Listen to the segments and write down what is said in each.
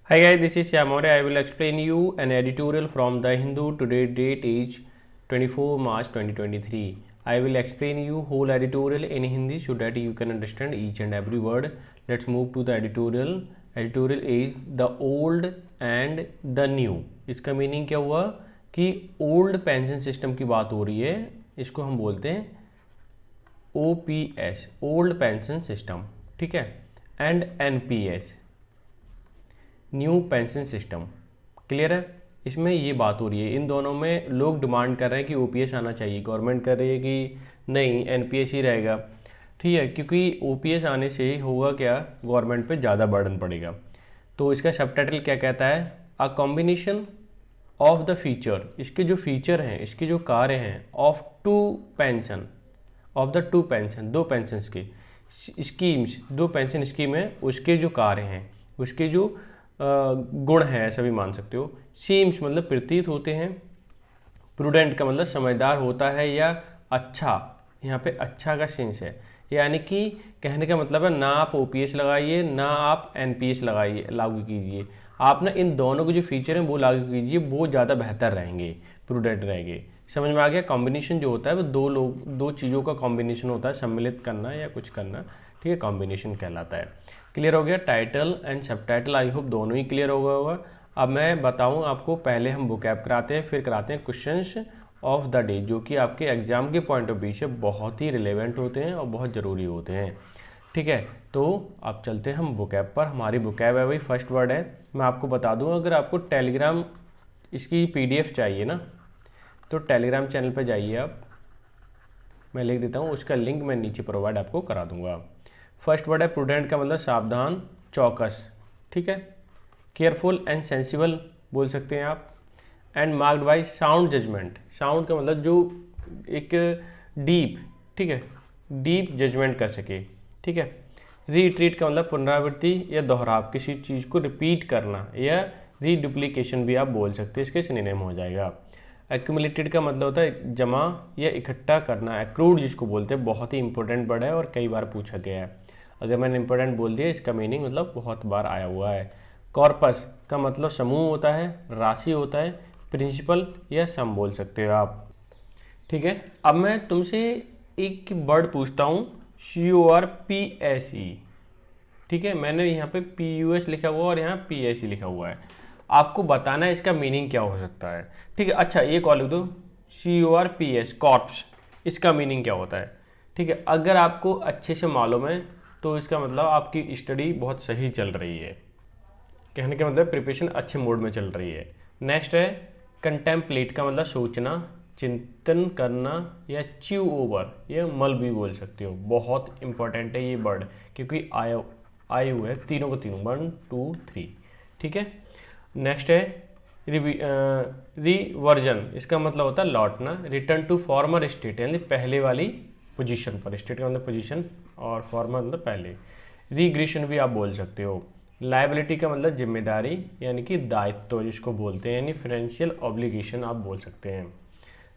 Hi guys, this is Shyam Aurya. I will explain you an editorial from The Hindu. Today date is 24 March 2023. I will explain you whole editorial in Hindi so that you can understand each and every word. Let's move to the editorial. Editorial is the old and the new. इसका meaning क्या हुआ कि old pension system की बात हो रही है, इसको हम बोलते हैं OPS, ओल्ड पेंशन सिस्टम, ठीक है, and NPS, new pension system. Clear है? इसमें ये बात हो रही है, इन दोनों में लोग डिमांड कर रहे हैं कि OPS आना चाहिए, गवर्नमेंट कर रही है कि नहीं NPS ही रहेगा, ठीक है, क्योंकि OPS आने से होगा क्या, गवर्नमेंट पे ज़्यादा बर्डन पड़ेगा। तो इसका सबटाइटल क्या कहता है, a combination of the feature, इसके जो फीचर हैं, इसके जो कार्य हैं, of two pension, of the two pension, दो पेंशन के स्कीम्स, दो पेंशन स्कीम है, उसके जो कार्य हैं, उसके जो गुण हैं, ऐसा भी मान सकते हो। सीम्स मतलब प्रतीत होते हैं, प्रूडेंट का मतलब समझदार होता है या अच्छा, यहाँ पे अच्छा का सेंस है, यानी कि कहने का मतलब है ना आप OPS लगाइए ना आप NPS लगाइए, लागू कीजिए, आप ना इन दोनों के जो फीचर हैं वो लागू कीजिए, वो ज़्यादा बेहतर रहेंगे, प्रूडेंट रहेंगे। समझ में आ गया? कॉम्बिनेशन जो होता है वो दो चीज़ों का कॉम्बिनेशन होता है, सम्मिलित करना या कुछ करना, ठीक है, कॉम्बिनेशन कहलाता है। क्लियर हो गया? टाइटल एंड सब टाइटल आई होप दोनों ही क्लियर हो गया होगा। अब मैं बताऊं आपको, पहले हम वोकैब कराते हैं, फिर कराते हैं क्वेश्चंस ऑफ द डे, जो कि आपके एग्जाम के पॉइंट ऑफ व्यू से बहुत ही रिलेवेंट होते हैं और बहुत ज़रूरी होते हैं, ठीक है। तो अब चलते हैं हम वोकैब पर। हमारी वोकैब है भाई, फर्स्ट वर्ड है, मैं आपको बता दूं, अगर आपको टेलीग्राम इसकी PDF चाहिए ना, तो टेलीग्राम चैनल पर जाइए आप, मैं लिख देता हूँ, उसका लिंक मैं नीचे प्रोवाइड आपको करा दूंगा। फर्स्ट वर्ड है प्रूडेंट, का मतलब सावधान, चौकस, ठीक है, केयरफुल एंड सेंसिबल बोल सकते हैं आप, and marked by sound judgement, sound का मतलब जो एक डीप, ठीक है, डीप जजमेंट कर सके, ठीक है। रीट्रीट का मतलब पुनरावृत्ति या दोहराव, किसी चीज़ को रिपीट करना, या रीडुप्लीकेशन भी आप बोल सकते हैं, इसके सिनोनिम हो जाएगा। एक्यूमुलेटेड का मतलब होता है जमा या इकट्ठा करना, एक्रूड जिसको बोलते हैं, बहुत ही इंपॉर्टेंट वर्ड है और कई बार पूछा गया है। अगर मैंने इंपॉर्टेंट बोल दिया, इसका मीनिंग मतलब बहुत बार आया हुआ है। कॉर्पस का मतलब समूह होता है, राशि होता है, प्रिंसिपल या सम बोल सकते हो आप, ठीक है। अब मैं तुमसे एक वर्ड पूछता हूँ, CORPSE, ठीक है, मैंने यहाँ पे PUS लिखा हुआ और यहाँ PSE लिखा हुआ है, आपको बताना है इसका मीनिंग क्या हो सकता है, ठीक है। अच्छा एक और लिख दो, CORPS, कॉर्प्स, इसका मीनिंग क्या होता है, ठीक है। अगर आपको अच्छे से मालूम है तो इसका मतलब आपकी स्टडी बहुत सही चल रही है, कहने का मतलब प्रिपरेशन अच्छे मोड में चल रही है। नेक्स्ट है कंटेम्पलेट, का मतलब सोचना, चिंतन करना, या च्यू ओवर, या मल भी बोल सकते हो। बहुत इंपॉर्टेंट है ये वर्ड, क्योंकि आए हुए हैं तीनों को, तीनों 1 2 3, ठीक है। नेक्स्ट है रिवर्जन, इसका मतलब होता है लौटना, रिटर्न टू फॉर्मर स्टेट, यानी पहले वाली पोजीशन पर, स्टेट का मतलब पोजीशन और फॉर्मर मतलब पहले। रीग्रेशन भी आप बोल सकते हो। लायबिलिटी का मतलब जिम्मेदारी, यानी कि दायित्व जिसको बोलते हैं, यानी फाइनेंशियल ऑब्लिगेशन आप बोल सकते हैं।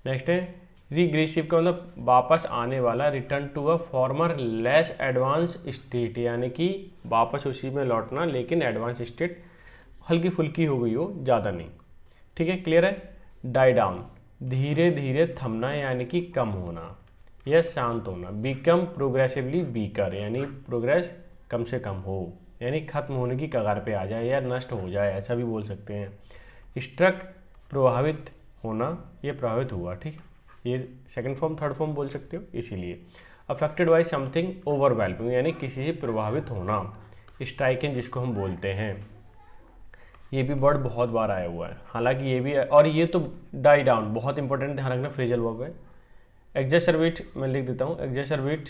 नेक्स्ट है रिग्रेसिव, का मतलब वापस आने वाला, return to a former less advance state, यानी कि वापस उसी में लौटना लेकिन एडवांस स्टेट हल्की फुल्की हो गई हो, ज़्यादा नहीं, ठीक है। क्लियर है? डाई डाउन, धीरे धीरे थमना, यानी कि कम होना या शांत होना। बिकम प्रोग्रेसिवली वीकर, यानी प्रोग्रेस कम से कम हो, यानी खत्म होने की कगार पे आ जाए या नष्ट हो जाए, ऐसा भी बोल सकते हैं। स्ट्रक, प्रभावित होना या प्रभावित हुआ, ठीक है, ये सेकंड फॉर्म थर्ड फॉर्म बोल सकते हो इसीलिए। अफेक्टेड बाय समथिंग ओवरवेलमिंग, यानी किसी से प्रभावित होना। स्ट्राइकिंग जिसको हम बोलते हैं, ये भी वर्ड बहुत बार आया हुआ है, हालांकि ये भी, और ये तो डाई डाउन बहुत इंपॉर्टेंट, ध्यान रखना, फ्रेजल वर्ब है। एग्जैसरबेट मैं लिख देता हूँ, एग्जैसरबेट,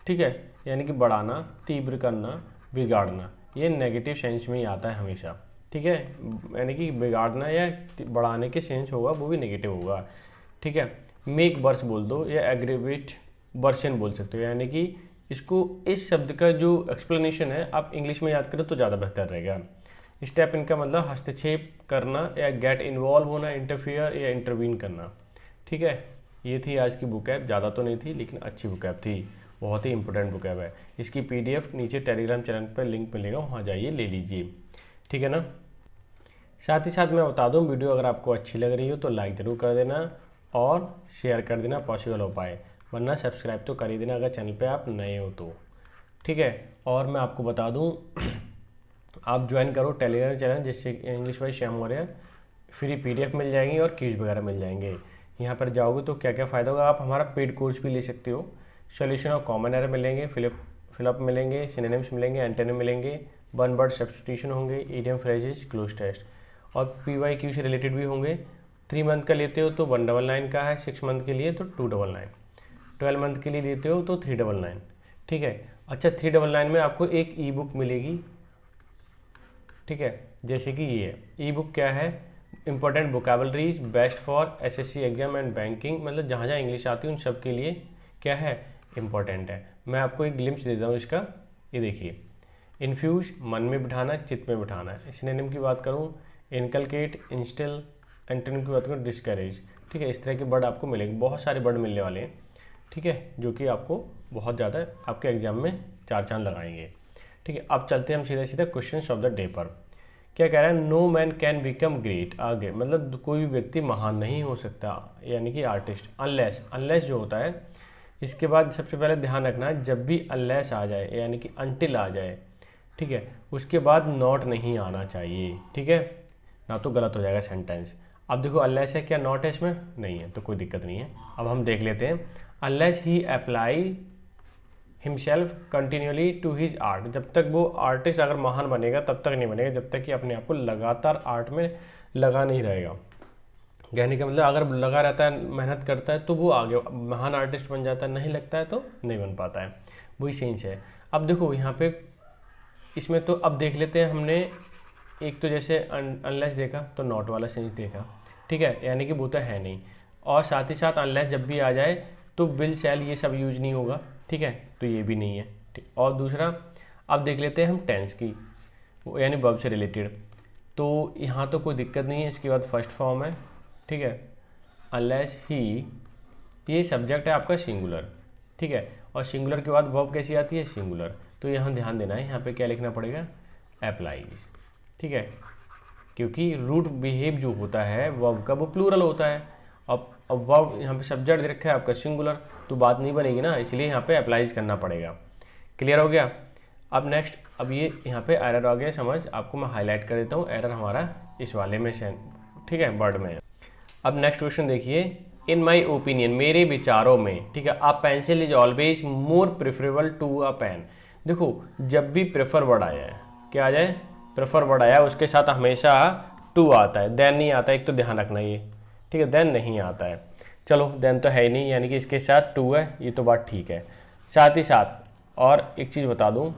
ठीक है, यानी कि बढ़ाना, तीव्र करना, बिगाड़ना, ये नेगेटिव सेंस में ही आता है हमेशा, ठीक है, यानी कि बिगाड़ना या बढ़ाने के सेंस होगा वो भी नेगेटिव होगा, ठीक है। मेक वर्स बोल दो या एग्रेवेट वर्सन बोल सकते हो, यानी कि इसको, इस शब्द का जो एक्सप्लेनेशन है आप इंग्लिश में याद करें तो ज़्यादा बेहतर रहेगा। स्टेप इन का मतलब हस्तक्षेप करना या गेट इन्वॉल्व होना, इंटरफियर या इंटरवीन करना, ठीक है। ये थी आज की बुकैब, ज़्यादा तो नहीं थी लेकिन अच्छी बुकैब थी, बहुत ही इंपॉर्टेंट बुकैब है। इसकी PDF नीचे टेलीग्राम चैनल पर लिंक मिलेगा, वहाँ जाइए ले लीजिए, ठीक है ना। साथ ही साथ मैं बता दूं, वीडियो अगर आपको अच्छी लग रही हो तो लाइक ज़रूर कर देना और शेयर कर देना पॉसिबल हो पाए, वरना सब्सक्राइब तो कर ही देना अगर चैनल पे आप नए हो तो, ठीक है। और मैं आपको बता दूं आप ज्वाइन करो टेलीग्राम चैनल, जिससे English by Shyam Maurya, free PDF मिल जाएंगी और क्विज वगैरह मिल जाएंगे। यहाँ पर जाओगे तो क्या क्या फ़ायदा होगा, आप हमारा पेड कोर्स भी ले सकते हो। सोल्यूशन ऑफ कॉमन एरर मिलेंगे, फिलअप मिलेंगे, सिनोनिम्स मिलेंगे, एंटोनिम मिलेंगे, वन वर्ड सब्स्टिट्यूशन होंगे, इडियम फ्रेजेस, क्लोज टेस्ट, और PYQ से रिलेटेड भी होंगे। 3 मंथ का लेते हो तो 199 का है, 6 मंथ के लिए तो 299, 12 मंथ के लिए लेते हो तो 399, ठीक है। अच्छा, 399 में आपको एक ई बुक मिलेगी, ठीक है, जैसे कि ये ई बुक क्या है, important vocabularies best for SSC exam and banking, मतलब जहाँ जहाँ इंग्लिश आती है उन सब के लिए क्या है, इंपॉर्टेंट है। मैं आपको एक ग्लिम्स देता हूँ इसका, ये देखिए, इन्फ्यूज मन में बिठाना, चित्त में बिठाना। सिनोनिम की बात करूँ, इनकलकेट, इंस्टिल, एंटोनिम की बात करूँ, डिस्करेज, ठीक है। इस तरह के वर्ड आपको मिलेंगे, बहुत सारे वर्ड मिलने वाले हैं, ठीक है, जो कि आपको बहुत ज़्यादा आपके एग्जाम में 4 चांद लगाएंगे, ठीक है। अब चलते हैं हम सीधा सीधा क्वेश्चन ऑफ द डे पर। क्या कह रहा है, no man can become great, आगे मतलब कोई भी व्यक्ति महान नहीं हो सकता, यानी कि आर्टिस्ट, अनलेस जो होता है, इसके बाद सबसे पहले ध्यान रखना है, जब भी अनलेस आ जाए यानी कि अनटिल आ जाए, ठीक है, उसके बाद नॉट नहीं आना चाहिए, ठीक है, ना तो गलत हो जाएगा सेंटेंस। अब देखो अनलेस है, क्या नॉट है इसमें, नहीं है, तो कोई दिक्कत नहीं है। अब हम देख लेते हैं, unless he apply himself continuously to his art, जब तक वो आर्टिस्ट अगर महान बनेगा तब तक नहीं बनेगा जब तक कि अपने आप को लगातार आर्ट में लगा नहीं रहेगा। कहने का मतलब अगर लगा रहता है, मेहनत करता है, तो वो आगे महान आर्टिस्ट बन जाता है, नहीं लगता है तो नहीं बन पाता है, वही सेंस है। अब देखो यहाँ पे इसमें तो अब देख लेते हैं, हमने एक तो जैसे अनलेस देखा तो नॉट वाला सेंस देखा, ठीक है, यानी कि वो तो है नहीं, और साथ ही साथ अनलेस जब भी आ जाए तो विल शैल ये सब यूज नहीं होगा, ठीक है, तो ये भी नहीं है, ठीक। और दूसरा अब देख लेते हैं हम टेंस की, यानी वर्ब से रिलेटेड, तो यहाँ तो कोई दिक्कत नहीं है। इसके बाद फर्स्ट फॉर्म है, ठीक है, अनलेस ही, ये सब्जेक्ट है आपका सिंगुलर, ठीक है, और सिंगुलर के बाद वर्ब कैसी आती है, सिंगुलर, तो यहाँ ध्यान देना है, यहाँ पे क्या लिखना पड़ेगा, अप्लाइज, ठीक है, क्योंकि रूट बिहेव जो होता है वर्ब का वो प्लूरल होता है। अब वर्ब यहाँ पे सब्जेक्ट दे रखा है आपका सिंगुलर, तो बात नहीं बनेगी ना, इसलिए यहाँ पे अप्लाइज करना पड़ेगा। क्लियर हो गया। अब नेक्स्ट, अब ये यहाँ पे एरर आ गया, समझ, आपको मैं हाईलाइट कर देता हूँ, एरर हमारा इस वाले में से, ठीक है, वर्ड में। अब नेक्स्ट क्वेश्चन देखिए, इन माई ओपिनियन, मेरे विचारों में, ठीक है, a pencil is always more preferable to a pen. देखो जब भी प्रेफर वर्ड आया है, क्या आ जाए, प्रेफर वर्ड आया, उसके साथ हमेशा टू आता है, देन नहीं आता है, एक तो ध्यान रखना ये, ठीक है, देन नहीं आता है। चलो देन तो है ही नहीं, यानी कि इसके साथ टू है, ये तो बात ठीक है। साथ ही साथ और एक चीज़ बता दूं,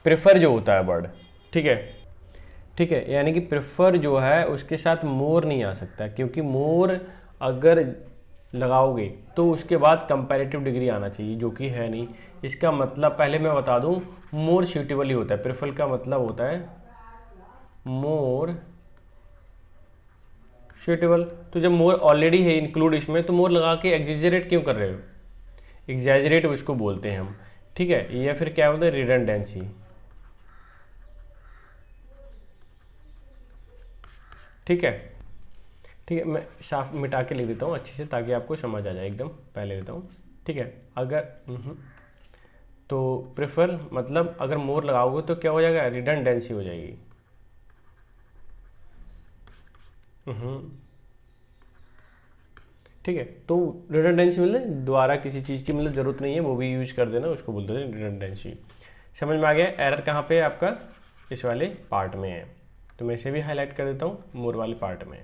प्रेफर जो होता है वर्ड, ठीक है, ठीक है, यानी कि प्रेफर जो है उसके साथ मोर नहीं आ सकता, क्योंकि मोर अगर लगाओगे तो उसके बाद कंपैरेटिव डिग्री आना चाहिए, जो कि है नहीं। इसका मतलब पहले मैं बता दूं, मोर सूटेबल ही होता है, प्रेफर का मतलब होता है मोर सूटेबल, तो जब मोर ऑलरेडी है इंक्लूड इसमें, तो मोर लगा के एग्जेजरेट क्यों कर रहे हो, एग्जैजरेट उसको बोलते हैं हम, ठीक है, या फिर क्या होता है, रिडंडेंसी, ठीक है, ठीक है, मैं साफ मिटा के लिख देता हूँ अच्छे से ताकि आपको समझ आ जाए, एकदम पहले देता हूँ, ठीक है। अगर तो प्रेफर मतलब अगर मोर लगाओगे तो क्या हो जाएगा, रिडंडेंसी हो जाएगी, ठीक है, तो रिडंडेंसी मतलब दोबारा किसी चीज़ की मतलब ज़रूरत नहीं है, वो भी यूज कर देना, उसको बोलते हैं रिडंडेंसी। समझ में आ गया। एरर कहाँ पे है आपका, इस वाले पार्ट में है, तो मैं इसे भी हाईलाइट कर देता हूँ, मोर वाले पार्ट में,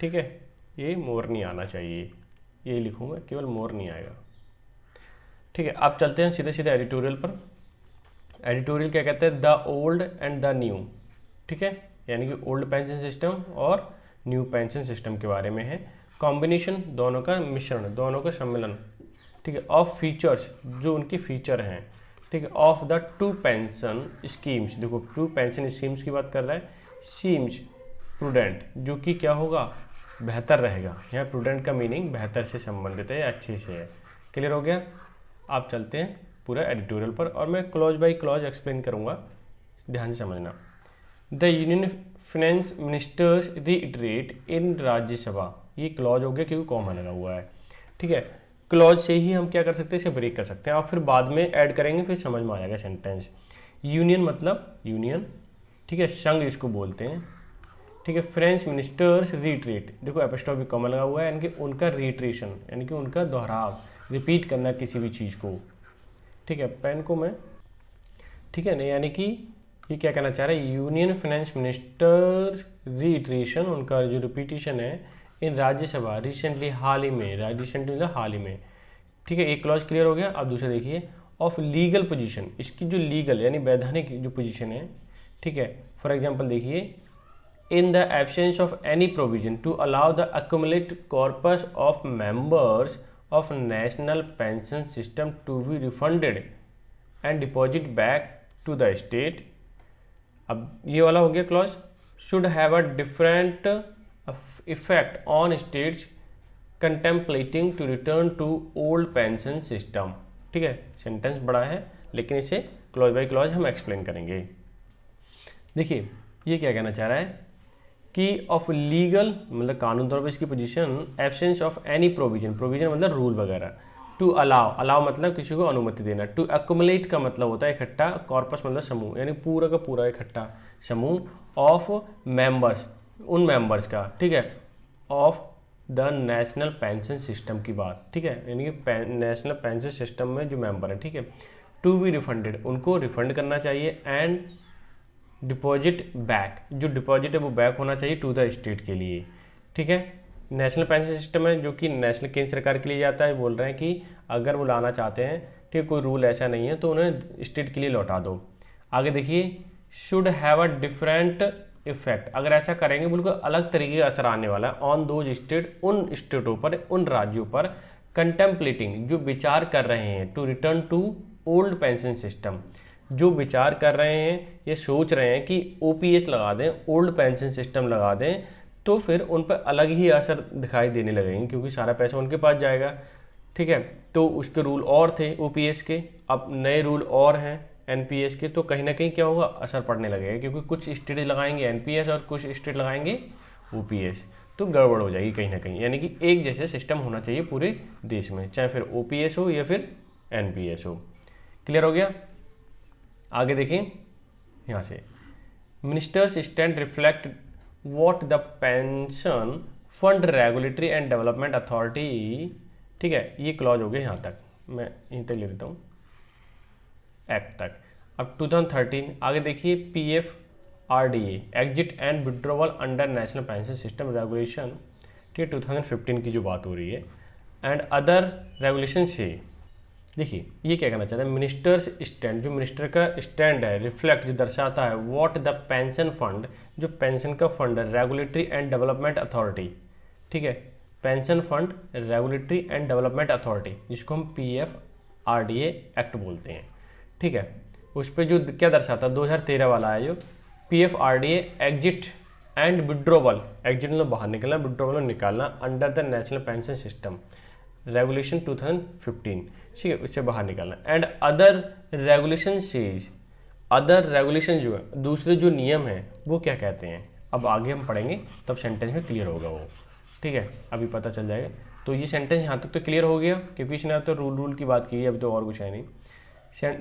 ठीक है, ये मोर नहीं आना चाहिए, ये लिखूँगा, केवल मोर नहीं आएगा, ठीक है। अब चलते हैं सीधे सीधे एडिटोरियल पर। एडिटोरियल क्या कहते हैं, the old and the new, ठीक है, यानी कि ओल्ड पेंशन सिस्टम और न्यू पेंशन सिस्टम के बारे में है। कॉम्बिनेशन, दोनों का मिश्रण, दोनों का सम्मेलन, ठीक है, ऑफ फीचर्स, जो उनके फीचर हैं, ठीक है, of the two pension schemes, देखो टू पेंशन स्कीम्स की बात कर रहा है, सीम्स प्रूडेंट, जो कि क्या होगा, बेहतर रहेगा, यहाँ प्रूडेंट का मीनिंग बेहतर से संबंधित है या अच्छे से है। क्लियर हो गया। आप चलते हैं पूरा एडिटोरियल पर, और मैं क्लॉज बाय क्लॉज एक्सप्लेन करूँगा, ध्यान से समझना। The union finance ministers reiterate in Rajya Sabha, ये क्लॉज हो गया क्योंकि कॉमा लगा हुआ है, ठीक है। क्लॉज से ही हम क्या कर सकते हैं, इसे ब्रेक कर सकते हैं और फिर बाद में ऐड करेंगे, फिर समझ में आ जाएगा सेंटेंस। यूनियन मतलब यूनियन, ठीक है, संघ इसको बोलते हैं, ठीक है। फ्रेंच मिनिस्टर्स रीट्रीट, देखो एपिस्ट्रॉफी कॉमा लगा हुआ है, यानी कि उनका रीट्रेशन, यानी कि उनका दोहराव, रिपीट करना किसी भी चीज़ को, ठीक है। पेन को मैं, ठीक है ना, यानी कि ये क्या कहना चाह रहा है, यूनियन फाइनेंस मिनिस्टर्स रीट्रेशन, उनका जो रिपीटेशन है इन राज्यसभा रिसेंटली, हाल ही में, रिसेंटली मतलब हाल ही में, ठीक है। एक क्लॉज क्लियर हो गया। अब दूसरा देखिए, ऑफ लीगल पोजीशन, इसकी जो लीगल यानी वैधानिक जो पोजीशन है, ठीक है। फॉर एग्जांपल देखिए, in the absence of any provision to allow the accumulate corpus of members of national pension system to be refunded and deposit back to the state. अब ये वाला हो गया clause, should have a different effect on states contemplating to return to old pension system, ठीक है। Sentence बड़ा है लेकिन इसे क्लॉज बाय क्लॉज हम एक्सप्लेन करेंगे। देखिए ये क्या कहना चाह रहा है कि ऑफ लीगल मतलब कानून तौर पर इसकी position, absence of any provision, provision मतलब रूल वगैरह, टू अलाउ, अलाउ मतलब किसी को अनुमति देना, टू एक्युमुलेट का मतलब होता है इकट्ठा, कॉर्पस मतलब समूह, यानी पूरा का पूरा इकट्ठा समूह, ऑफ मेंबर्स उन मेंबर्स का, ठीक है, of the national pension system की बात, ठीक है, यानी कि नेशनल पेंशन सिस्टम में जो मेंबर है, ठीक है, टू बी रिफंडेड, उनको रिफंड करना चाहिए, एंड डिपॉजिट बैक, जो डिपॉजिट है वो बैक होना चाहिए टू द स्टेट के लिए, ठीक है। नेशनल पेंशन सिस्टम है जो कि नेशनल केंद्र सरकार के लिए जाता है, बोल रहे हैं कि अगर वो लाना चाहते हैं, ठीक, कोई रूल ऐसा नहीं है तो उन्हें स्टेट के लिए लौटा दो। आगे देखिए, should have a different effect, अगर ऐसा करेंगे बिल्कुल अलग तरीके का असर आने वाला है, ऑन दोज स्टेट, उन स्टेटों पर, उन राज्यों पर, कंटेम्पलेटिंग जो विचार कर रहे हैं, to return to old pension system, जो विचार कर रहे हैं, ये सोच रहे हैं कि ओपीएस लगा दें, ओल्ड पेंशन सिस्टम लगा दें, तो फिर उन पर अलग ही असर दिखाई देने लगेंगे क्योंकि सारा पैसा उनके पास जाएगा, ठीक है। तो उसके रूल और थे ओपीएस के, अब नए रूल और हैं एनपीएस के, तो कहीं ना कहीं क्या होगा, असर पड़ने लगेगा क्योंकि कुछ स्टेट लगाएंगे एनपीएस और कुछ स्टेट लगाएंगे ओपीएस, तो गड़बड़ हो जाएगी कहीं ना कहीं। यानी कि एक जैसे सिस्टम होना चाहिए पूरे देश में, चाहे फिर ओपीएस हो या फिर एनपीएस हो। क्लियर हो गया। आगे देखिए यहाँ से, ministers stand reflect what the pension fund regulatory and development authority, ठीक है, ये क्लॉज हो गया यहाँ तक, मैं यहीं तक लिख देता हूँ, एक्ट तक। अब 2013 आगे देखिए, PF RDA exit and withdrawal under national pension system regulation, ठीक है, 2015 की जो बात हो रही है, एंड अदर रेगुलेशन से, देखिए ये क्या कहना चाहता है, मिनिस्टर्स स्टैंड, जो मिनिस्टर का स्टैंड है, रिफ्लेक्ट जो दर्शाता है, व्हाट द पेंशन फंड, जो पेंशन का फंड है, रेगुलेटरी एंड डेवलपमेंट अथॉरिटी, ठीक है, pension fund regulatory and development authority, जिसको हम पीएफ आरडीए एक्ट बोलते हैं, ठीक है, उस पर जो क्या दर्शाता है, 2013 वाला है जो PF RDA exit and withdrawal, exit मतलब बाहर निकलना, विड्रॉवल निकालना, under the national pension system regulation 2015, ठीक है, उससे बाहर निकालना, and other regulation says, other regulation जो है, दूसरे जो नियम हैं वो क्या कहते हैं, अब आगे हम पढ़ेंगे तब सेंटेंस में क्लियर होगा वो, ठीक है, अभी पता चल जाएगा। तो ये सेंटेंस यहाँ तक तो क्लियर हो गया क्योंकि इसने तो रूल की बात की है, अभी तो और कुछ है नहीं।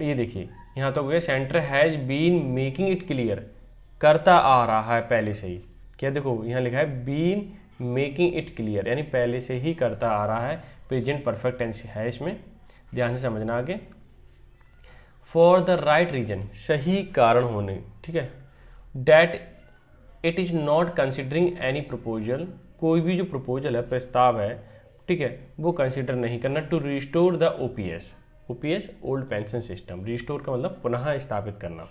ये देखिए यहाँ तक हो गया, centre has been making it clear, करता आ रहा है पहले से ही, क्या देखो यहाँ लिखा है बीन मेकिंग इट क्लियर, यानी पहले से ही करता आ रहा है, प्रेजेंट परफेक्ट टेंस है इसमें, ध्यान से समझना आगे। फॉर द राइट रीजन, सही कारण होने, ठीक है, that it is not considering any proposal, कोई भी जो प्रपोजल है, प्रस्ताव है, ठीक है, वो कंसिडर नहीं करना, to restore the OPS, OPS old pension system, restore का मतलब पुनः स्थापित करना।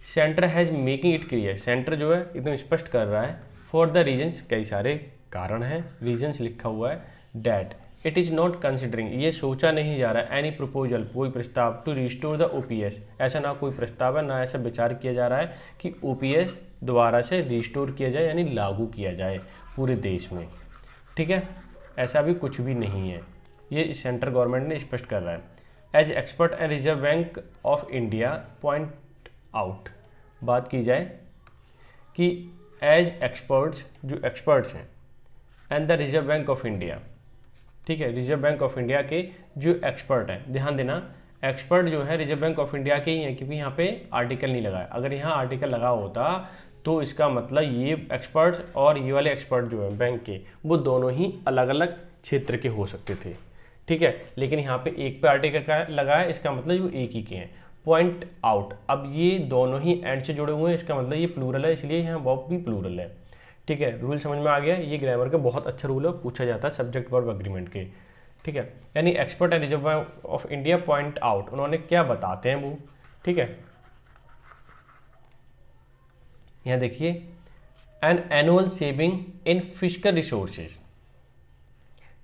Centre has making it clear, centre जो है एकदम स्पष्ट कर रहा है, फॉर द रीजन्स, कई सारे कारण हैं, रीजन्स लिखा हुआ है, that it is not considering, ये सोचा नहीं जा रहा है, एनी प्रपोजल, कोई प्रस्ताव, टू रिस्टोर द ओपीएस, ऐसा ना कोई प्रस्ताव है, ना ऐसा विचार किया जा रहा है कि ओपीएस दोबारा से रिस्टोर किया जाए, यानी लागू किया जाए पूरे देश में, ठीक है, ऐसा भी कुछ भी नहीं है, ये सेंट्रल गवर्नमेंट ने स्पष्ट कर रहा है। As expert and reserve bank of India point out, बात की जाए कि एज एक्सपर्ट्स, जो एक्सपर्ट्स हैं, and the reserve bank of India, ठीक है, रिजर्व बैंक ऑफ इंडिया के जो एक्सपर्ट हैं, ध्यान देना एक्सपर्ट जो है रिजर्व बैंक ऑफ इंडिया के ही हैं, क्योंकि यहाँ पे आर्टिकल नहीं लगा है। अगर यहाँ आर्टिकल लगा होता तो इसका मतलब ये एक्सपर्ट और ये वाले एक्सपर्ट जो है बैंक के, वो दोनों ही अलग अलग क्षेत्र के हो सकते थे, ठीक है। लेकिन यहाँ पे एक पे आर्टिकल का लगा है, इसका मतलब वो एक ही के हैं। पॉइंट आउट, अब ये दोनों ही एंड से जुड़े हुए हैं, इसका मतलब ये प्लूरल है, इसलिए यहाँ वर्ब भी प्लूरल है, ठीक है। रूल समझ में आ गया। ये ग्रामर का बहुत अच्छा रूल है, पूछा जाता है सब्जेक्ट वर्ब एग्रीमेंट के, ठीक है। यानी expert and reserve bank of India point out, उन्होंने क्या बताते हैं वो, ठीक है। यहाँ देखिए, an annual saving in physical resources,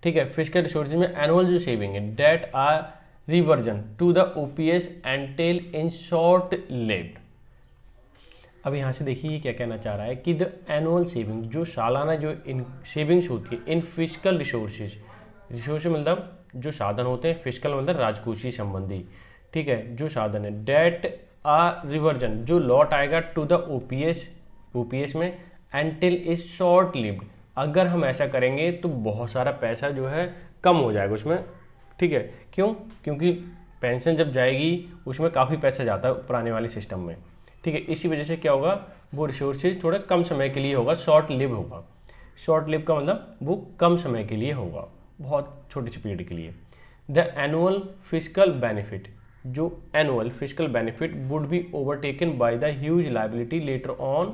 ठीक है। फिजिकल रिसोर्सेज में एनुअल जो सेविंग है, that a reversion to the OPS entail in short lived. अब यहाँ से देखिए ये क्या कहना चाह रहा है कि द एनुअल सेविंग, जो सालाना जो इन सेविंग्स होती है इन फिजिकल रिसोर्सेज, रिसोर्स मतलब जो साधन होते हैं, फिजिकल मतलब राजकोषीय संबंधी, ठीक है, जो साधन है, डेट आ रिवर्जन, जो लौट आएगा टू द ओपीएस, ओपीएस में एंटिल इज शॉर्ट लिव्ड, अगर हम ऐसा करेंगे तो बहुत सारा पैसा जो है कम हो जाएगा उसमें, ठीक है। क्यों? क्योंकि पेंशन जब जाएगी उसमें काफ़ी पैसा जाता है पुराने वाले सिस्टम में, ठीक है। इसी वजह से क्या होगा, वो रिसोर्सेज थोड़े कम समय के लिए होगा, शॉर्ट लिव होगा। शॉर्ट लिव का मतलब वो कम समय के लिए होगा, बहुत छोटी सी पीरियड के लिए। द एनुअल फिजिकल बेनिफिट, जो annual physical benefit would be overtaken by the huge liability later on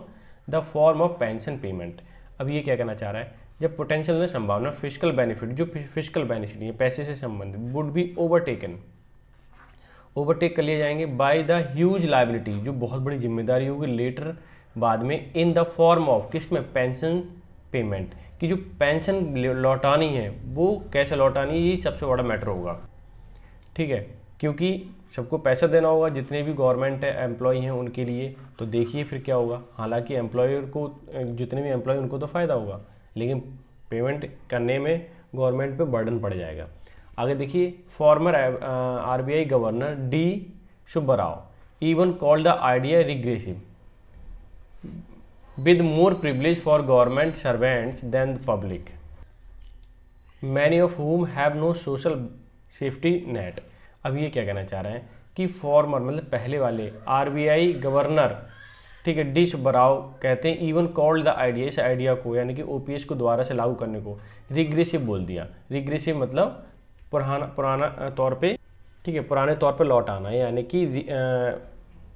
the form of pension payment. अब ये क्या कहना चाह रहा है, जब पोटेंशियल में संभावना फिजिकल बेनिफिट, जो फिजिकल बेनिफिट है पैसे से संबंधित, वुड बी ओवरटेकन, ओवरटेक कर लिए जाएंगे बाय द ह्यूज लायबिलिटी, जो बहुत बड़ी जिम्मेदारी होगी लेटर बाद में, इन द फॉर्म ऑफ किस में, पेंशन पेमेंट, कि जो पेंशन लौटानी है वो कैसे लौटानी है, ये सबसे बड़ा मैटर होगा, ठीक है। क्योंकि सबको पैसा देना होगा, जितने भी गवर्नमेंट एम्प्लॉय हैं उनके लिए, तो देखिए फिर क्या होगा। हालांकि एम्प्लॉयर को, जितने भी एम्प्लॉय उनको तो फ़ायदा होगा, लेकिन पेमेंट करने में गवर्नमेंट पे बर्डन पड़ जाएगा। आगे देखिए, farmer RBI governor D Subbarao even called the idea regressive with more privilege for government servants than the public, many of whom have no social safety net। अब ये क्या कहना चाह रहे हैं कि फॉर्मर मतलब पहले वाले आरबीआई गवर्नर, ठीक है, डी सुब्बाराव कहते हैं इवन कॉल्ड द आइडिया, इस आइडिया को यानी कि ओपीएस को दोबारा से लागू करने को रिग्रेसिव बोल दिया। रिग्रेसिव मतलब पुराना तौर पे, ठीक है, पुराने तौर पे लौट आना, यानी कि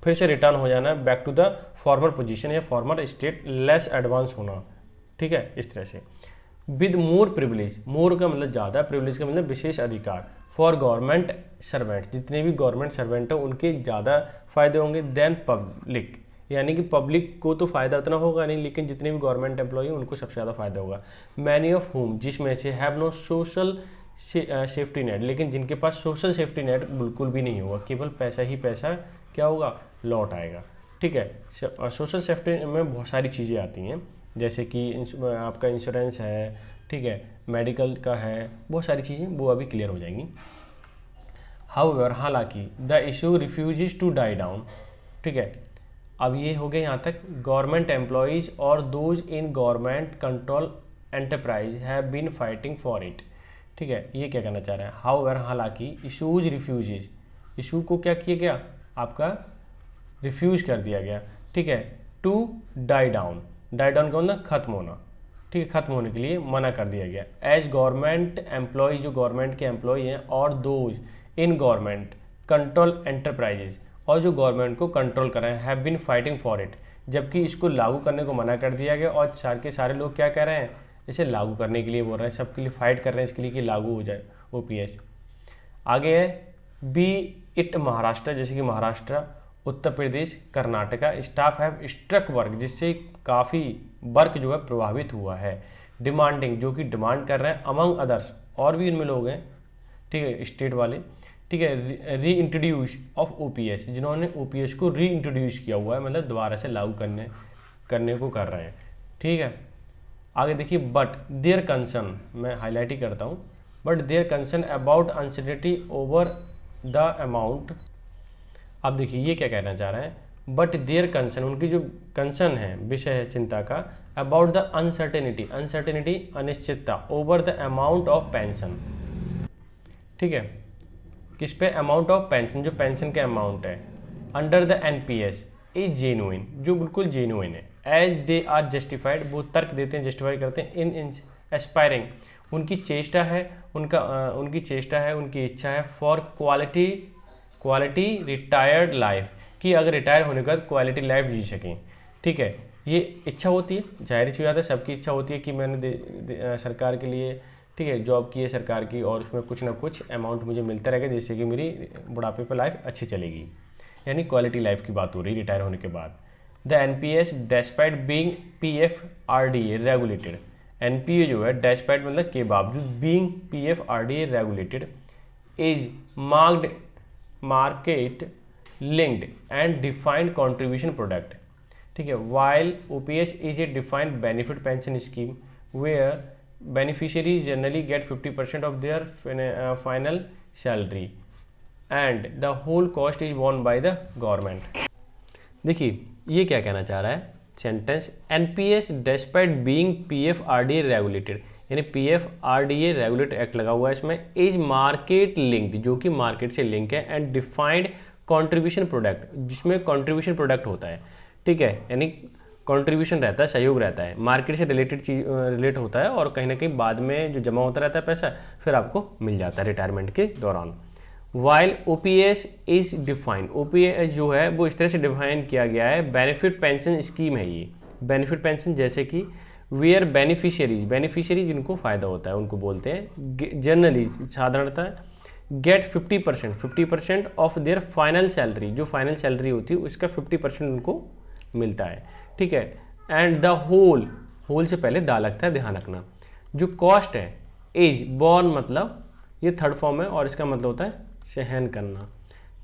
फिर से रिटर्न हो जाना, back to the former position या फॉर्मर स्टेट, लेस एडवांस होना, ठीक है, इस तरह से। विद मोर प्रिविलेज, मोर का मतलब ज़्यादा, प्रिविलेज का मतलब विशेष अधिकार, फॉर गवर्नमेंट सर्वेंट, जितने भी गवर्नमेंट सर्वेंट हैं उनके ज़्यादा फायदे होंगे देन पब्लिक, यानी कि पब्लिक को तो फ़ायदा उतना होगा नहीं, लेकिन जितने भी गवर्नमेंट एम्प्लॉय हैं उनको सबसे ज़्यादा फायदा होगा। मैनी ऑफ होम, जिसमें से have no social safety net, लेकिन जिनके पास सोशल सेफ्टी नेट बिल्कुल भी नहीं होगा, केवल पैसा ही पैसा क्या होगा, लौट आएगा, ठीक है। सोशल सेफ्टी में बहुत सारी चीज़ें आती हैं, जैसे कि आपका इंश्योरेंस है, ठीक है, मेडिकल का है, बहुत सारी चीज़ें वो अभी क्लियर हो जाएंगी। हाउएवर, हालांकि the issue refuses to die down, ठीक है। अब ये हो गए यहाँ तक गवर्नमेंट एम्प्लॉयज़ और those in government control enterprise have been fighting for it, ठीक है। ये क्या कहना चाह रहे हैं, हाउएवर हालांकि, इशूज रिफ्यूजेज, इशू को क्या किया गया, आपका रिफ्यूज कर दिया गया, ठीक है, to die down, die down का मतलब खत्म होना, ठीक है, खत्म होने के लिए मना कर दिया गया। एज गवर्नमेंट एम्प्लॉय, जो गवर्नमेंट के एम्प्लॉय हैं, और those in government control enterprises, और जो गवर्नमेंट को कंट्रोल कर रहे हैं, have been fighting for it, जबकि इसको लागू करने को मना कर दिया गया, और सारे के सारे लोग क्या कह रहे हैं, इसे लागू करने के लिए बोल रहे हैं, सबके लिए फाइट कर रहे हैं इसके लिए कि लागू हो जाए ओपीएस। आगे है बी इट महाराष्ट्र, जैसे कि Maharashtra, Uttar Pradesh, Karnataka, staff have struck work, जिससे काफ़ी वर्क जो है प्रभावित हुआ है। डिमांडिंग, जो कि डिमांड कर रहे हैं, अमंग अदर्स, और भी इनमें लोग हैं, ठीक है, स्टेट वाले, ठीक है, री इंट्रोड्यूस ऑफ ओपीएस, जिन्होंने ओपीएस को री इंट्रोड्यूस किया हुआ है, मतलब दोबारा से लागू करने को कर रहे हैं, ठीक है। आगे देखिए, बट देयर कंसर्न, मैं हाईलाइट ही करता हूँ, but their concern about uncertainty over the amount. अब देखिए ये क्या कहना चाह रहे हैं, बट देयर कंसर्न, उनकी जो कंसर्न है, विषय है चिंता का, अबाउट द अनसर्टेनिटी, अनसर्टेनिटी अनिश्चितता, over the amount of pension, ठीक है, किस पे, अमाउंट ऑफ पेंशन, जो पेंशन के अमाउंट है, under the NPS is genuine, जो बिल्कुल जेन्युइन है, एज दे आर जस्टिफाइड, वो तर्क देते हैं, जस्टिफाई करते हैं, इन एस्पायरिंग, उनकी चेष्टा है, उनकी चेष्टा है, उनकी इच्छा है, फॉर क्वालिटी रिटायर्ड लाइफ, कि अगर रिटायर होने के बाद क्वालिटी लाइफ जी सकें, ठीक है, ये इच्छा होती है, जाहिर सी बात है, सबकी इच्छा होती है कि मैंने सरकार के लिए, ठीक है, जॉब की है सरकार की, और उसमें कुछ ना कुछ अमाउंट मुझे मिलता रहेगा जिससे कि मेरी बुढ़ापे पर लाइफ अच्छी चलेगी, यानी क्वालिटी लाइफ की बात हो रही रिटायर होने के बाद। The NPS despite being PFRDA regulated, NPA जो है डेस्पाइट मतलब के बावजूद, being PFRDA regulated, is market linked and defined contribution product, ठीक है, while OPS is a defined benefit pension scheme where beneficiaries generally get 50% of their final salary and the whole cost is borne by the government। देखिए ये क्या कहना चाह रहा है sentence, NPS despite being PFRDA regulated, यानी PFRDA regulate act लगा हुआ है इसमें, इज मार्केट लिंक्ड, जो कि मार्केट से लिंक है, एंड डिफाइंड कंट्रीब्यूशन प्रोडक्ट, जिसमें कंट्रीब्यूशन प्रोडक्ट होता है, ठीक है, यानी कंट्रीब्यूशन रहता है, सहयोग रहता है, मार्केट से रिलेटेड चीज रिलेट होता है, और कहीं ना कहीं बाद में जो जमा होता रहता है पैसा फिर आपको मिल जाता है रिटायरमेंट के दौरान। While OPS is defined, OPS जो है वो इस तरह से डिफाइन किया गया है, बेनिफिट पेंशन स्कीम है ये, बेनिफिट पेंशन जैसे कि वेयर बेनिफिशियरीज जिनको फ़ायदा होता है उनको बोलते हैं, जनरली साधारणतः get 50% of their final salary, जो फाइनल सैलरी होती है उसका 50% उनको मिलता है, ठीक है, एंड द होल से पहले दा लगता है, ध्यान रखना, जो कॉस्ट है, एज बॉर्न मतलब ये थर्ड फॉर्म है और इसका मतलब होता है सहन करना,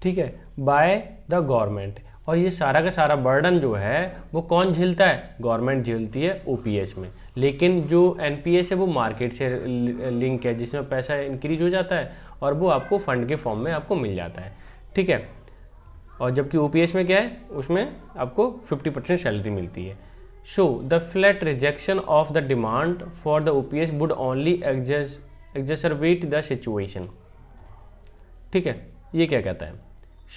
ठीक है, बाय द गवर्नमेंट, और ये सारा का सारा बर्डन जो है वो कौन झेलता है, गवर्नमेंट झेलती है ओपीएस में, लेकिन जो एनपीएस है वो मार्केट से लिंक है, जिसमें पैसा इंक्रीज हो जाता है और वो आपको फंड के फॉर्म में आपको मिल जाता है, ठीक है, और जबकि ओपीएस में क्या है, उसमें आपको 50% सैलरी मिलती है। So the flat rejection of the demand for the OPS would only exacerbate the situation, ठीक है, ये क्या कहता है,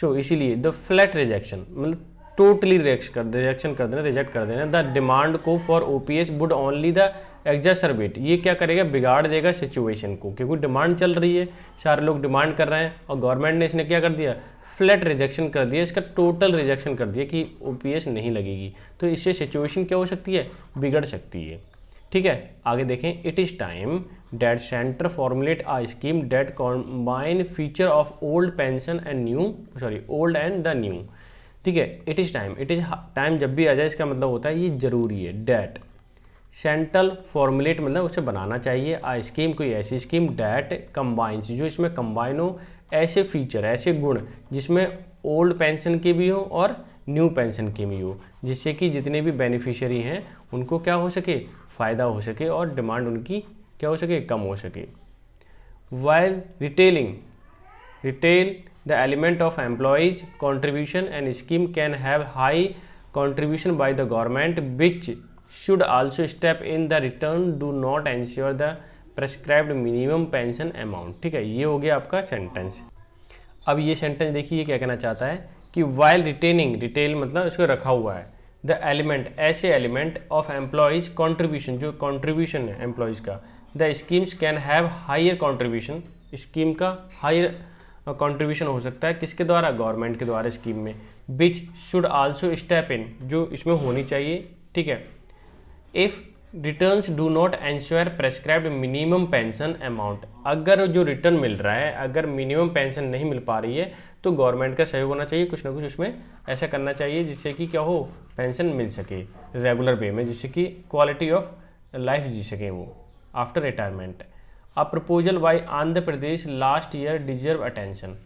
सो इसीलिए द फ्लैट रिजेक्शन मतलब टोटली रिजेक्शन कर देना, रिजेक्ट कर देना, द डिमांड को for OPS would only the exacerbate, ये क्या करेगा, बिगाड़ देगा सिचुएशन को, क्योंकि डिमांड चल रही है, सारे लोग डिमांड कर रहे हैं, और गवर्नमेंट ने इसने क्या कर दिया, फ्लैट रिजेक्शन कर दिया, इसका टोटल रिजेक्शन कर दिया कि ओपीएस नहीं लगेगी, तो इससे सिचुएशन क्या हो सकती है, बिगड़ सकती है, ठीक है। आगे देखें, it is time that centre formulate a scheme that combine feature of old pension and old and the new, ठीक है, इट इज़ टाइम जब भी आ जाए इसका मतलब होता है ये जरूरी है, डेट सेंट्रल फॉर्मुलेट मतलब उसे बनाना चाहिए, आ स्कीम कोई ऐसी स्कीम डेट कंबाइंस जो इसमें कंबाइन हो ऐसे फीचर, ऐसे गुण जिसमें ओल्ड पेंशन के भी हो और न्यू पेंशन के भी हो, जिससे कि जितने भी बेनिफिशियरी हैं उनको क्या हो सके, फ़ायदा हो सके और डिमांड उनकी क्या हो सके, कम हो सके। While retail the element of employees contribution and scheme can have high contribution by the government which should also step in the return do not ensure the prescribed minimum pension amount, ठीक है, ये हो गया आपका sentence. अब ये sentence देखिए ये क्या कहना चाहता है कि वाइल रिटेल मतलब इसको रखा हुआ है, द एलिमेंट ऐसे एलिमेंट ऑफ एम्प्लॉयज कॉन्ट्रीब्यूशन जो कॉन्ट्रीब्यूशन है एम्प्लॉयज़ का, the schemes can have higher contribution, scheme का हायर कॉन्ट्रीब्यूशन हो सकता है किसके द्वारा, गवर्नमेंट के द्वारा स्कीम में, which should also step in जो इसमें होनी चाहिए, ठीक है, if returns do not ensure prescribed minimum pension amount, अगर जो रिटर्न मिल रहा है अगर मिनिमम पेंशन नहीं मिल पा रही है तो गवर्नमेंट का सहयोग होना चाहिए, कुछ ना कुछ उसमें ऐसा करना चाहिए जिससे कि क्या हो, पेंशन मिल सके रेगुलर वे में, जिससे कि क्वालिटी ऑफ लाइफ जी सके वो after retirement. A proposal by Andhra Pradesh last year deserve attention,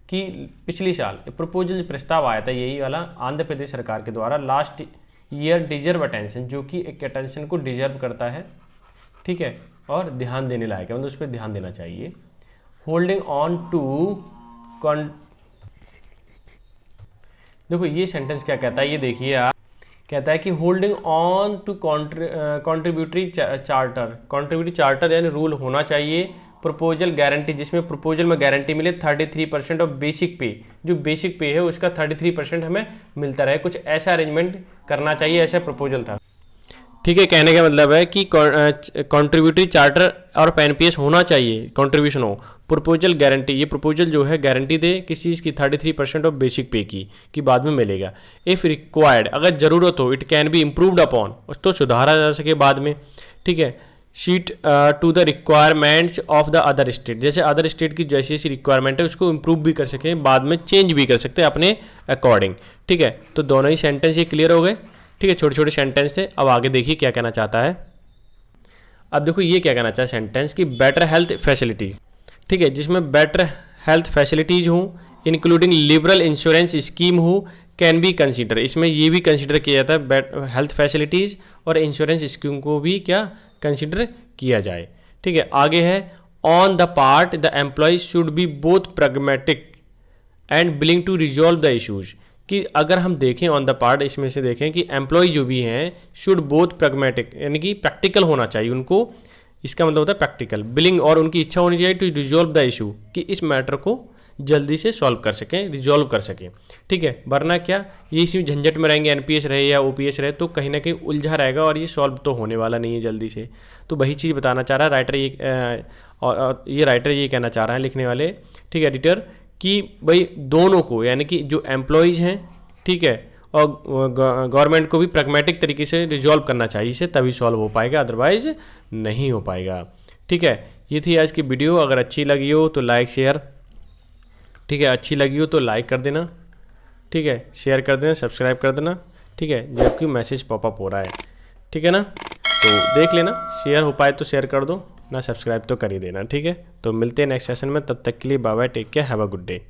कि पिछली साल प्रपोजल प्रस्ताव आया था यही वाला आंध्र प्रदेश सरकार के द्वारा, लास्ट ईयर डिजर्व अटेंशन जो कि एक अटेंशन को डिजर्व करता है, ठीक है, और ध्यान देने लायक है, मतलब उस पर ध्यान देना चाहिए। होल्डिंग ऑन टू देखो ये सेंटेंस क्या कहता है, ये देखिए आप, कहता है कि holding on to contributory charter, contributory charter यानी रूल होना चाहिए, प्रपोजल गारंटी, जिसमें प्रपोजल में गारंटी मिले 33% ऑफ बेसिक पे, जो बेसिक पे है उसका 33% हमें मिलता रहे, कुछ ऐसा अरेंजमेंट करना चाहिए, ऐसा प्रपोजल था। ठीक है, कहने का मतलब है कि कॉन्ट्रीब्यूटरी चार्टर और एनपीएस होना चाहिए, कंट्रीब्यूशन हो, प्रपोजल गारंटी, ये प्रपोजल जो है गारंटी दे किस चीज़ की, 33% ऑफ बेसिक पे की बाद में मिलेगा। इफ़ रिक्वायर्ड, अगर ज़रूरत हो, it can be improved upon, उसको सुधारा जा सके बाद में। ठीक है, suited to the requirements of the other state, जैसे अदर स्टेट की जैसी जैसी रिक्वायरमेंट है उसको इम्प्रूव भी कर सकें, बाद में चेंज भी कर सकते हैं अपने अकॉर्डिंग। ठीक है, तो दोनों ही सेंटेंस ये क्लियर हो गए। ठीक है, छोटे छोटे सेंटेंस थे। अब आगे देखिए क्या कहना चाहता है। अब देखो ये क्या कहना चाहता है सेंटेंस कि बेटर हेल्थ फैसिलिटी। ठीक है, जिसमें बेटर हेल्थ फैसिलिटीज हो, इंक्लूडिंग लिबरल इंश्योरेंस स्कीम हो, कैन बी कंसीडर, इसमें ये भी कंसीडर किया जाता है, हेल्थ फैसिलिटीज़ और इंश्योरेंस स्कीम को भी क्या कंसीडर किया जाए। ठीक है, आगे है on the part the employees should be both pragmatic and willing to resolve the issues, कि अगर हम देखें ऑन द पार्ट, इसमें से देखें कि एम्प्लॉय जो भी हैं शुड बोथ प्रैग्मेटिक, यानी कि प्रैक्टिकल होना चाहिए उनको, इसका मतलब होता है प्रैक्टिकल, बिलिंग, और उनकी इच्छा होनी चाहिए टू रिजॉल्व द इशू, कि इस मैटर को जल्दी से सॉल्व कर सकें, रिजॉल्व कर सकें। ठीक है, वरना क्या ये इसी झंझट में रहेंगे, एनपीएस रहे या ओपीएस रहे, तो कहीं ना कहीं उलझा रहेगा और ये सॉल्व तो होने वाला नहीं है जल्दी से। तो वही चीज़ बताना चाह रहा है राइटर, ये राइटर ये कहना चाह रहा है, लिखने वाले, ठीक है, एडिटर, कि भाई दोनों को, यानी कि जो एम्प्लॉयज़ हैं, ठीक है, और गवर्नमेंट को भी प्रैग्मेटिक तरीके से रिजॉल्व करना चाहिए, इसे तभी सॉल्व हो पाएगा, अदरवाइज नहीं हो पाएगा। ठीक है, ये थी आज की वीडियो। अगर अच्छी लगी हो तो लाइक शेयर, ठीक है, अच्छी लगी हो तो लाइक कर देना, ठीक है, शेयर कर देना, सब्सक्राइब कर देना। ठीक है, जबकि मैसेज पॉपअप हो रहा है, ठीक है ना, तो देख लेना, शेयर हो पाए तो शेयर कर दो, ना सब्सक्राइब तो कर ही देना। ठीक है, तो मिलते हैं नेक्स्ट सेशन में, तब तक के लिए bye bye, take care, have a good day.